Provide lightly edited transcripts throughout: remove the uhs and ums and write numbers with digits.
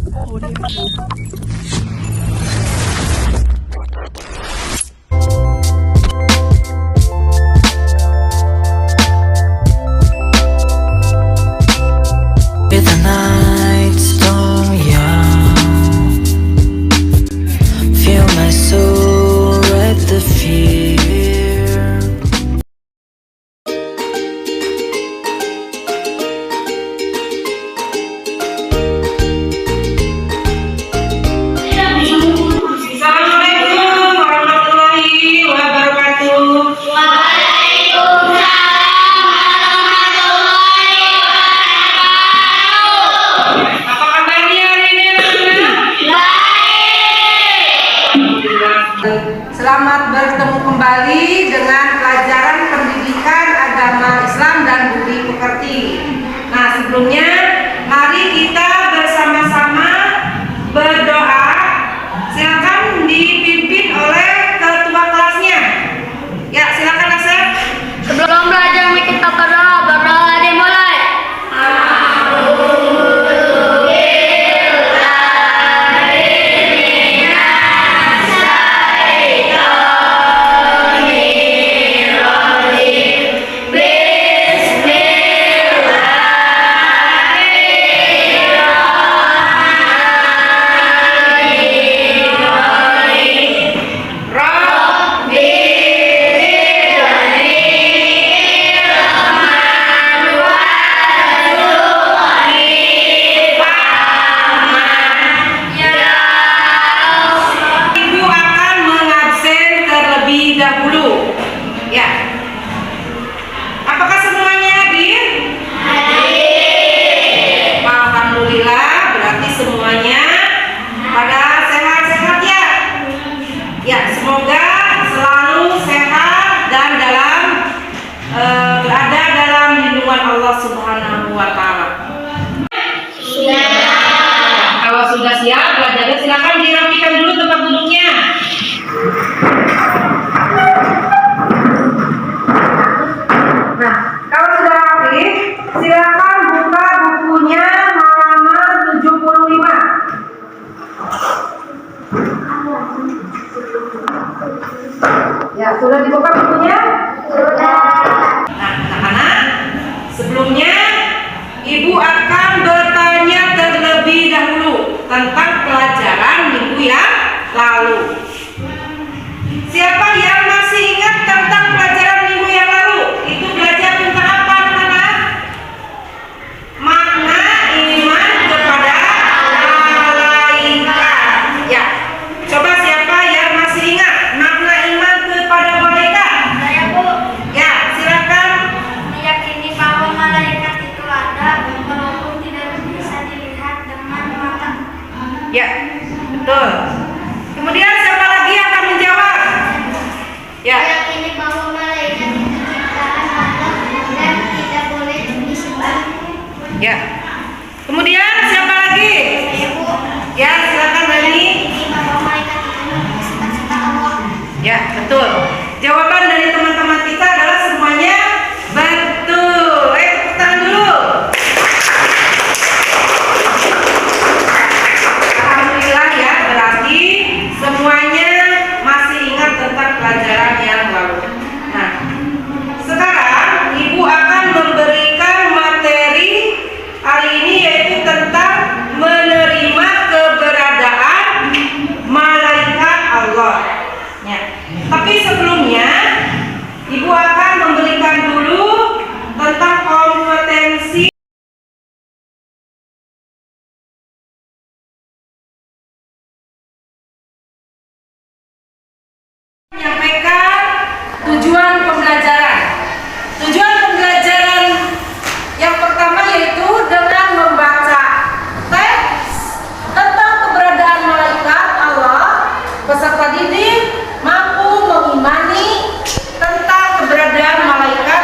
With the night storm young, feel my soul wreck the fear. Assalamualaikum warahmatullahi wabarakatuh. Apa kabarnya hari ini, anak-anak? Selamat bertemu kembali dengan pelajaran pendidikan agama Islam dan budi pekerti. Nah, sebelumnya mari kita bersama-sama berdoa. Silakan dipimpin oleh ketua kelasnya. Ya, silakan Asep. Sebelum belajar mari kita berdoa dimulai. Ibu akan mengabsen terlebih dahulu. Ya. Apakah semuanya hadir? Hadir. Alhamdulillah, berarti semuanya pada sehat-sehat ya. Ya, semoga selalu sehat dan berada dalam lindungan Allah Subhanahu wa taala. Kalau sudah siap, belajarnya silakan dirapikan dulu tempat duduknya. Nah, kalau sudah rapi, silakan buka bukunya halaman 75. Ya, sudah dibuka bukunya? Sudah. Nah, anak-anak, sebelumnya Ibu akan bertanya terlebih dahulu tentang pelajaran minggu yang lalu. Siapa yang masih ingat tentang pelajaran minggu yang lalu? Itu belajar tentang apa, anak-anak? Makna iman kepada malaikat. Ya, coba siapa yang masih ingat makna iman kepada malaikat? Saya, Bu, Ya, silakan. meyakini bahwa malaikat itu ada walaupun tidak bisa dilihat dengan mata. Ya, betul. Kemudian siapa lagi yang akan menjawab? Ya, Meyakini bahwa malaikat itu ciptaan Allah dan tidak boleh disembah. ya. Kemudian siapa lagi? Saya, Bu, Ya, silakan Dani. meyakini bahwa malaikat itu sifat-sifat Allah. Ya, betul. Jawaban dari teman-teman kita adalah semuanya betul. Tepuk tangan dulu. Alhamdulillah ya, berarti semuanya masih ingat tentang pelajaran yang lalu. Nah, sekarang Ibu akan memberikan materi hari ini yaitu tentang menerima keberadaan malaikat Allah. Ya. Tapi sebelumnya Ibu akan memberikan dulu tentang kompetensi menyampaikan tujuan pembelajaran. Tujuan pembelajaran yang pertama yaitu dengan membaca teks tentang keberadaan malaikat Allah, peserta didik mampu mengimani tentang keberadaan malaikat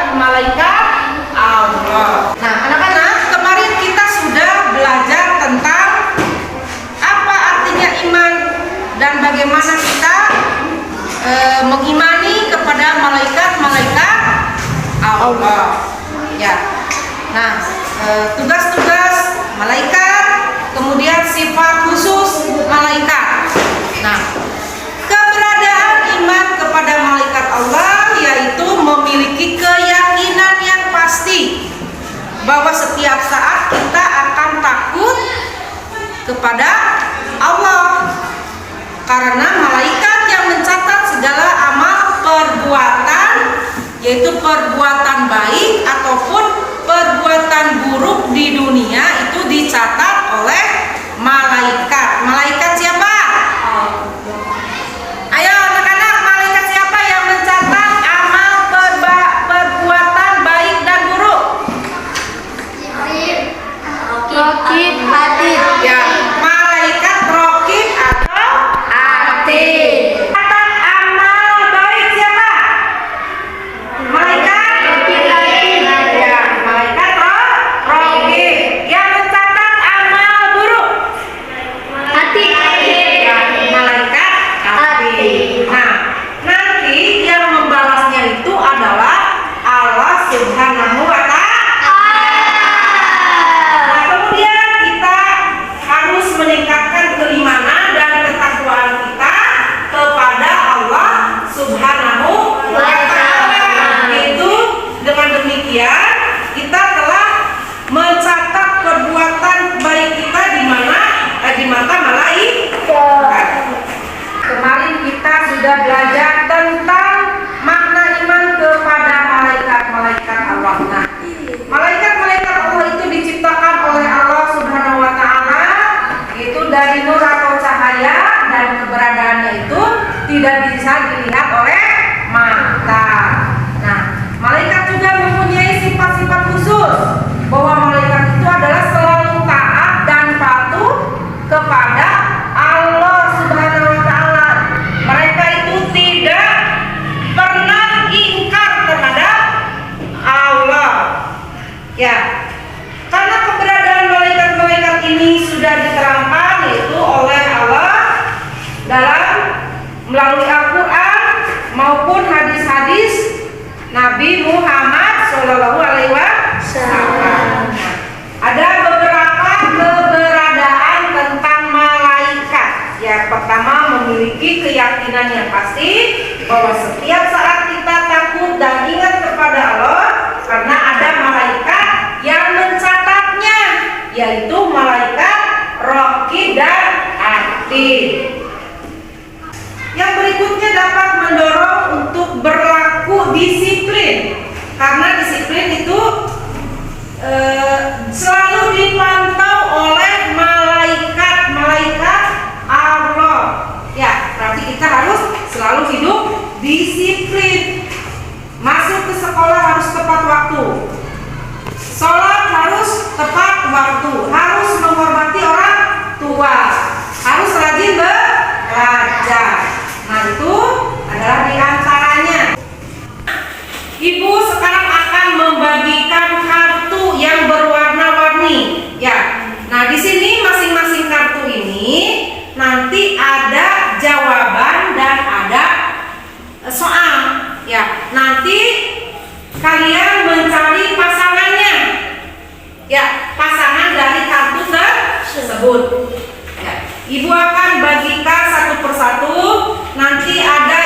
Allah. Nah, anak-anak, kemarin kita sudah belajar tentang apa artinya iman dan bagaimana kita mengimani kepada malaikat-malaikat kepada Allah. Karena malaikat yang mencatat segala amal perbuatan, yaitu perbuatan baik ataupun perbuatan buruk di dunia, itu dicatat oleh malaikat. Malaikat siapa? Ayo anak-anak, malaikat siapa yang mencatat amal perbuatan baik dan buruk? Rokib, Atid. Ya, malaikat rokib atau atid. Catat amal baik siapa? Malaikat rokib. Ya, malaikat rokib. Yang mencatat amal buruk? Atid. Ya, malaikat atid. Nah, nanti yang membalasnya itu adalah Allah Subhanahu wa Ta'ala. Nah, kemudian kita harus meningkatkan keimanan dan ketakwaan kita kepada Allah Subhanahu wa Ta'ala. Itu dengan demikian kita telah mencatat perbuatan baik kita di mata malaikat. Kemarin kita sudah belajar tentang makna iman kepada malaikat-malaikat Allah. Nah, malaikat-malaikat Allah itu diciptakan oleh Allah Subhanahu wa Ta'ala, itu dari nur atau cahaya, dan keberadaannya itu tidak bisa dilihat oleh mata. Nah, malaikat juga mempunyai sifat-sifat khusus, bahwa malaikat itu adalah selalu taat dan patuh kepada Allah Subhanahu wa Ta'ala. Mereka itu tidak pernah ingkar terhadap Allah. Ya, karena keberadaan malaikat-malaikat ini sudah diterangkan yaitu oleh Allah dalam melalui Al-Quran maupun hadis-hadis Nabi Muhammad SAW. Ada beberapa keberadaan tentang malaikat. Yang pertama, memiliki keyakinan yang pasti bahwa setiap saat kita takut dan ingat kepada Allah karena ada malaikat yang mencatatnya, yaitu malaikat raqib dan atid. Yang berikutnya dapat mendorong untuk berlaku disiplin, karena disiplin itu selalu dipantau oleh malaikat Allah. Ya, berarti kita harus selalu hidup disiplin. Masuk ke sekolah harus tepat waktu. Sholat harus tepat waktu. Harus menghormati orang tua. Harus rajin belajar. Nah, itu adalah diantaranya. Ibu sekarang akan membagikan kartu yang berwarna-warni. Ya, nah di sini masing-masing kartu ini nanti ada jawaban dan ada soal. Ya, nanti kalian mencari pasangannya. Ya, pasangan dari kartu tersebut. Ya, ibu akan bagikan satu persatu. Nanti ada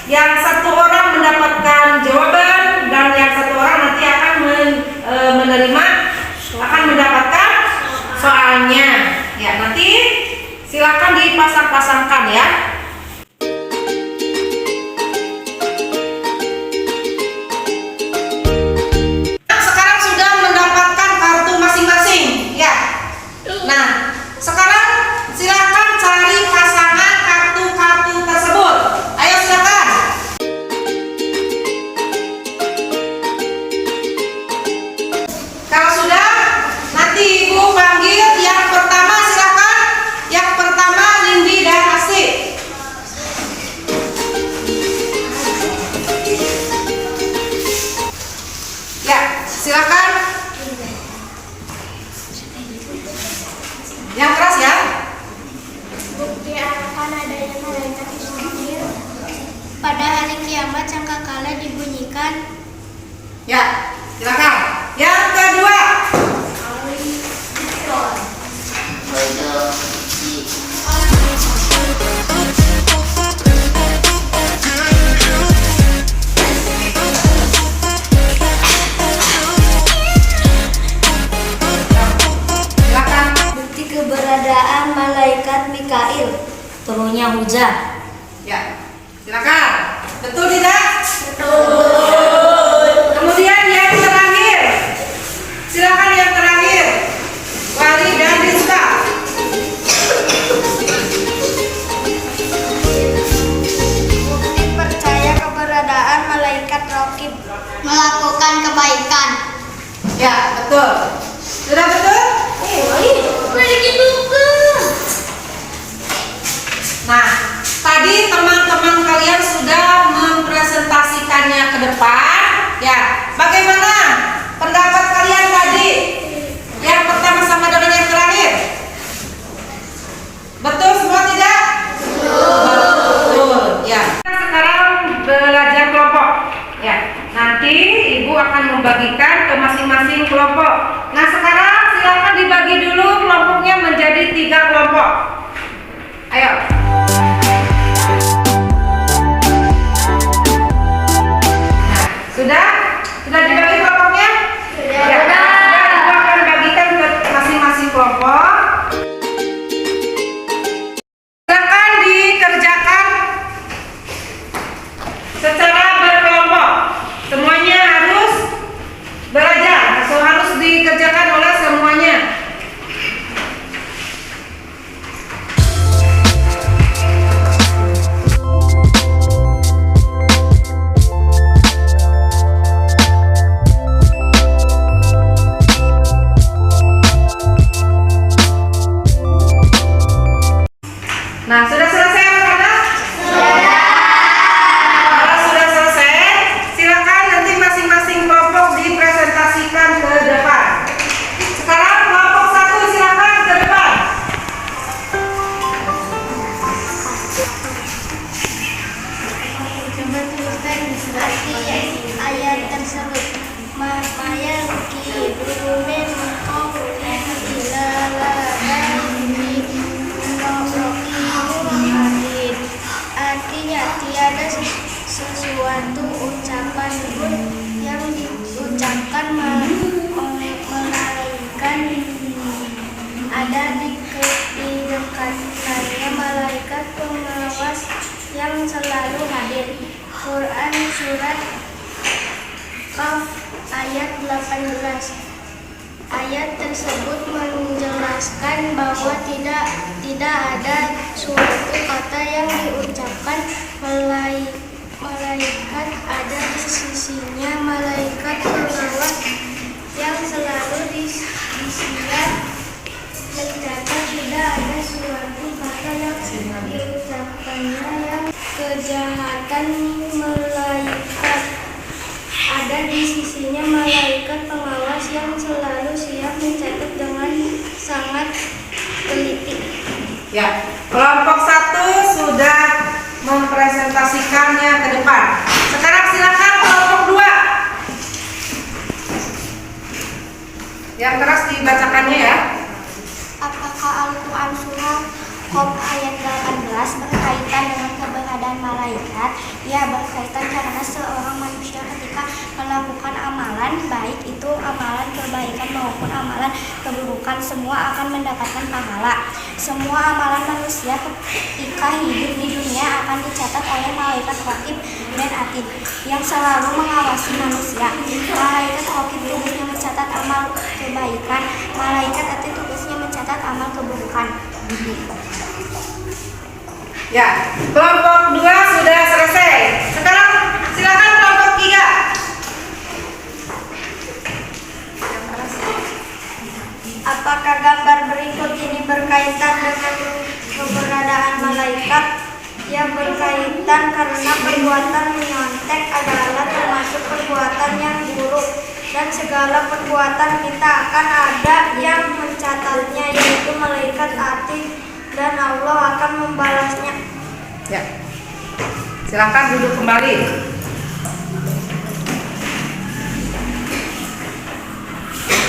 yang satu orang mendapatkan jawaban dan yang satu orang nanti akan mendapatkan soalnya. Ya, nanti silakan dipasang-pasangkan ya. Sekarang sudah mendapatkan kartu masing-masing ya. Nah, sekarang silakan cari pasangan kartu-kartu tersebut. Ayo silakan. Kalau sudah, nanti ibu panggil yang pertama, silakan. Yang pertama Nindi dan Asih. Ya, silakan. Yang keras ya. Bukti akan adanya malaikat Israfil. Pada hari kiamat sangkakala dibunyikan. Ya, silakan. Yang kedua. Bukti keberadaan Mikail. Turunnya hujan. Ya, silakan. Betul tidak? Betul. Kemudian yang terakhir. Silakan yang terakhir. Wali dan Rizka. Bukti percaya keberadaan malaikat raqib. Melakukan kebaikan. Ya, betul. Sudah betul? Nah, tadi teman-teman kalian sudah mempresentasikannya ke depan. Ya, bagaimana pendapat kalian tadi? Yang pertama sama dengan yang terakhir? Betul semua tidak? Betul. Ya. Kita sekarang belajar kelompok. Ya, nanti ibu akan membagikan ke masing-masing kelompok. Nah, sekarang silakan dibagi dulu kelompoknya menjadi 3 kelompok. Ayo. Nah, sudah? Sudah dibagi kelompoknya? Sudah. Ya, ibu akan bagikan ke masing-masing kelompok. Silakan dikerjakan secara berkelompok. Semuanya harus belajar, harus dikerjakan oleh semuanya. Nah, sudah selesai anak-anak? Kalau sudah selesai, silakan nanti masing-masing kelompok dipresentasikan ke depan. Sekarang kelompok 1 silakan ke depan. Coba tuliskan arti ayat tersebut. Maya kibumen qawli hadid. Artinya tiada sesuatu ucapan pun yang diucapkan melainkan ada di dekatnya malaikat pengawas yang selalu hadir. Quran surat Qaf ayat 18. Ayat tersebut menjelaskan bahwa tidak ada suatu kata yang diucapkan malaikat ada di sisinya malaikat pengawas yang selalu disiap mencatat tidak ada suatu kata yang diucapkannya yang kejahatan malaikat ada di sisinya malaikat pengawas yang selalu siap mencatat dengan sangat teliti. Ya, kelompok 1 sudah mempresentasikannya ke depan. Sekarang silakan kelompok 2. Yang keras dibacakannya ya. Apakah Al-Quran surah Qaf ayat 18 berkaitan dengan keberadaan malaikat? Ya, berkaitan karena seorang manusia ketika melakukan amalan, baik itu amalan kebaikan maupun amalan keburukan, semua akan mendapatkan pahala. Semua amalan manusia ketika hidup di dunia akan dicatat oleh malaikat raqib dan atid yang selalu mengawasi manusia. Malaikat raqib tugasnya mencatat amal kebaikan, malaikat atid tugasnya mencatat amal keburukan. Ya, kelompok 2 sudah selesai. Sekarang silakan kelompok 3. Apakah gambar berikut ini berkaitan dengan keberadaan malaikat? Ya, berkaitan karena perbuatan menyontek adalah termasuk perbuatan yang buruk dan segala perbuatan kita akan ada yang mencatatnya, yaitu malaikat atid, dan Allah akan membalasnya. Ya, silakan duduk kembali.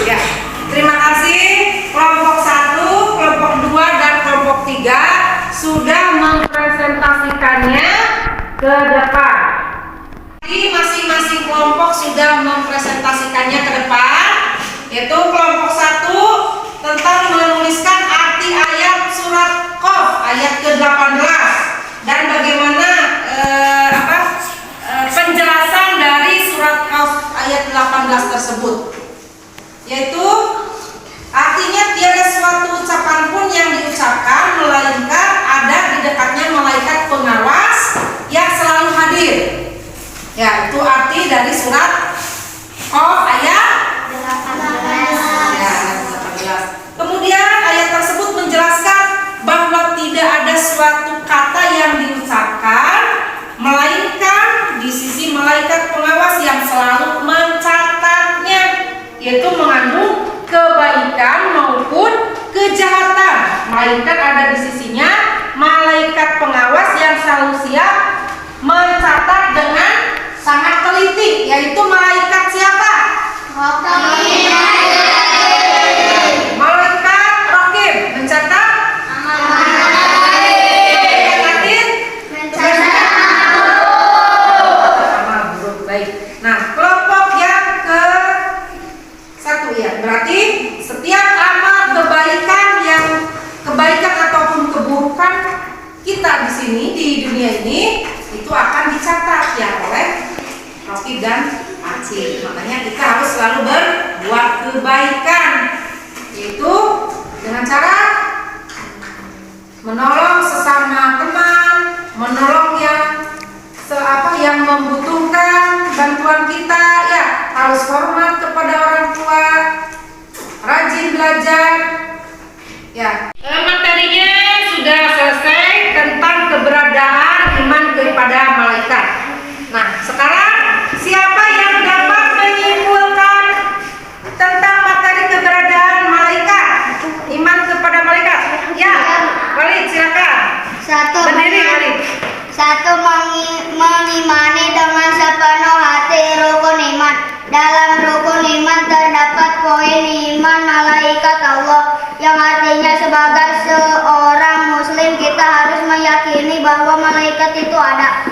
Ya, terima kasih kelompok 1, kelompok 2, dan kelompok 3 sudah mempresentasikannya ke depan. Jadi masing-masing kelompok sudah mempresentasikannya ke depan, yaitu kelompok 1 tentang menuliskan arti ayat surat Qaf ayat tersebut, yaitu artinya tiada suatu ucapan pun yang diucapkan melainkan ada di dekatnya malaikat pengawas yang selalu hadir. Ya, itu arti dari surat Qaf ayat 18. Ya, ayat 18. Kemudian ayat tersebut menjelaskan bahwa tidak ada suatu kata yang diucapkan melainkan di sisi malaikat pengawas yang selalu mencatatnya, yaitu mengandung kebaikan maupun kejahatan. Malaikat ada di sisinya malaikat pengawas yang selalu siap mencatat dengan sangat teliti, yaitu malaikat siapa? Malaikat Raqib mencatat berarti setiap amal kebaikan ataupun keburukan kita di sini di dunia ini itu akan dicatat ya oleh Raqib dan Atid. Makanya kita harus selalu berbuat kebaikan, yaitu dengan cara menolong sesama teman, menolong yang membutuhkan bantuan kita, ya harus hormat kepada orang tua, rajin belajar. Ya, materinya sudah selesai tentang keberadaan iman kepada malaikat. Nah, sekarang siapa yang dapat menyimpulkan tentang materi keberadaan malaikat, iman kepada malaikat? Ya, Walid silakan. Berdiri Walid. Satu, mengimani dengan sepenuh hati rukun iman. Dalam rukun iman terdapat poin iman malaikat Allah, yang artinya sebagai seorang muslim kita harus meyakini bahwa malaikat itu ada.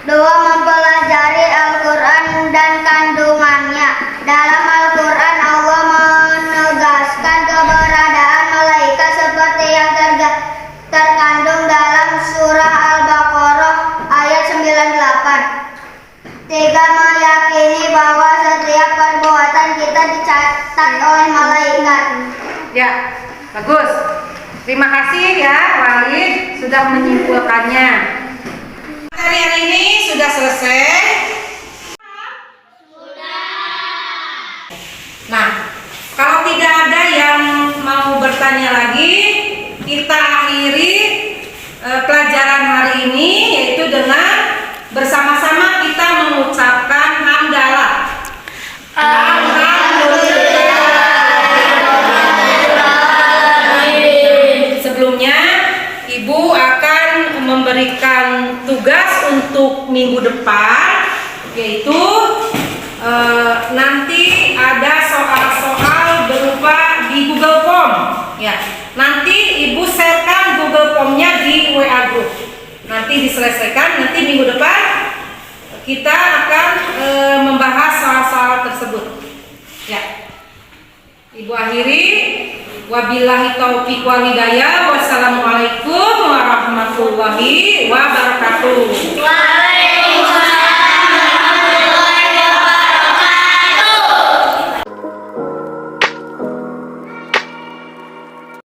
2, mempelajari Al-Quran dan kandungannya. Dalam Al-Quran Allah menegaskan keberadaan malaikat seperti yang terkandung dalam surah Al-Baqarah ayat 98. 3, meyakini bahwa setiap perbuatan kita dicatat oleh malaikat. Ya, bagus. Terima kasih ya Walid sudah menyimpulkannya. Materi hari ini sudah selesai. Nah, kalau tidak ada yang mau bertanya lagi, kita akhiri pelajaran hari ini, yaitu dengan bersama-sama kita mengucapkan hamdalah. Sebelumnya Ibu akan memberikan tugas untuk minggu depan, yaitu nanti ada soal-soal berupa di Google Form. Ya, nanti Ibu sharekan Google Form-nya di WA Group. Nanti diselesaikan, nanti minggu depan kita akan membahas soal-soal tersebut. Ya, Ibu akhiri. Wabillahi taufiq wal hidayah. Wassalamualaikum warahmatullahi wabarakatuh.